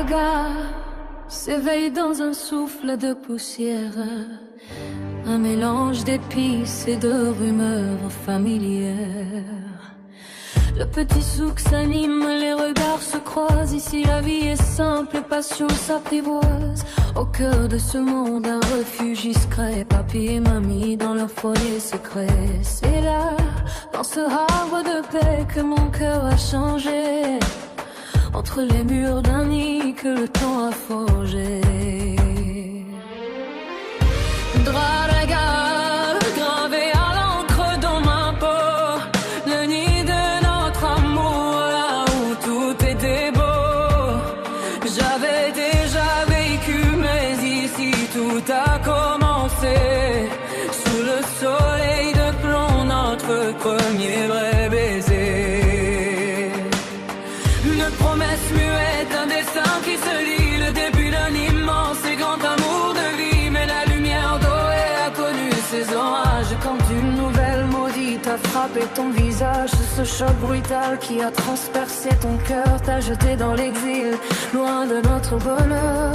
Draga s'éveille dans un souffle de poussière, un mélange d'épices et de rumeurs familières. Le petit souk s'anime, les regards se croisent. Ici la vie est simple et passion s'apprivoise. Au cœur de ce monde, un refuge discret. Papy et mamie dans leur foyer secret. C'est là, dans ce havre de paix, que mon cœur a changé. Entre les murs d'un nid que le temps a forgé. Draga, gravé à l'encre dans ma peau, le nid de notre amour, là où tout était beau. J'avais déjà vécu, mais ici tout a commencé. Sous le soleil de plomb, notre premier vrai baiser. Une promesse muette, un destin qui se lie, le début d'un immense et grand amour de vie. Mais la lumière dorée a connu ses orages, quand une nouvelle maudite a frappé ton visage. Ce choc brutal qui a transpercé ton cœur t'a jeté dans l'exil, loin de notre bonheur.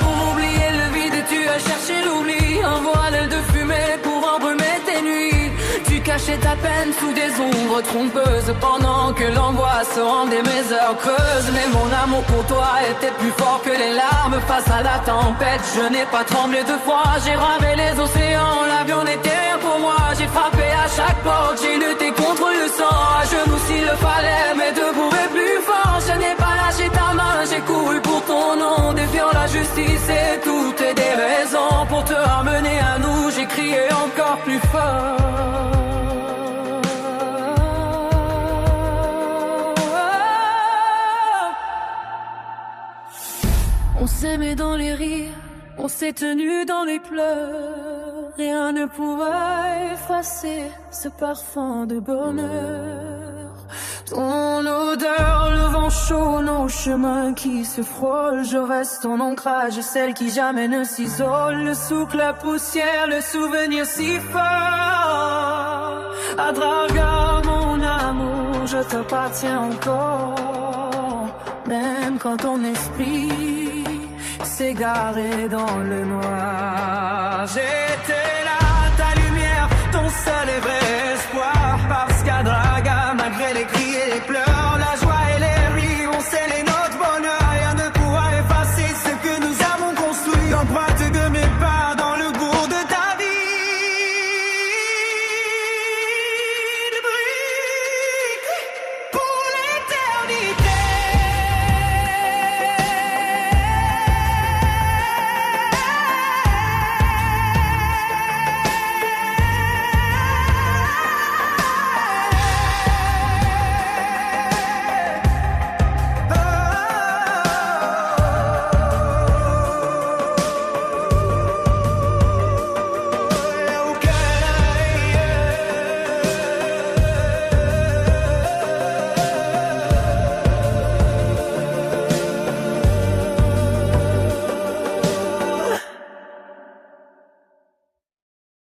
Pour oublier le vide, tu as cherché l'oubli, un voile de fumée pour embrumer tes nuits. Tu cachais ta peine sous des ombres trompeuses, pendant que l'angoisse rendait mes heures creuses. Mais mon amour pour toi était plus fort que les larmes. Face à la tempête, je n'ai pas tremblé de froid. J'ai ravé les océans, l'avion n'était rien pour moi. J'ai frappé à chaque porte, j'ai lutté contre le sang. À genoux s'il le fallait, mais debout et plus fort. Je n'ai pas lâché ta main, j'ai couru pour ton nom, défiant la justice et toutes des raisons. Pour te ramener à nous, j'ai crié encore plus fort. On s'aimait dans les rires, on s'est tenu dans les pleurs. Rien ne pouvait effacer ce parfum de bonheur. Ton odeur, le vent chaud, nos chemins qui se frôlent. Je reste ton ancrage, celle qui jamais ne s'isole. Le souk, la poussière, le souvenir si fort. À Draga, mon amour, je t'appartiens encore. Même quand ton esprit s'égarer dans le noir, j'étais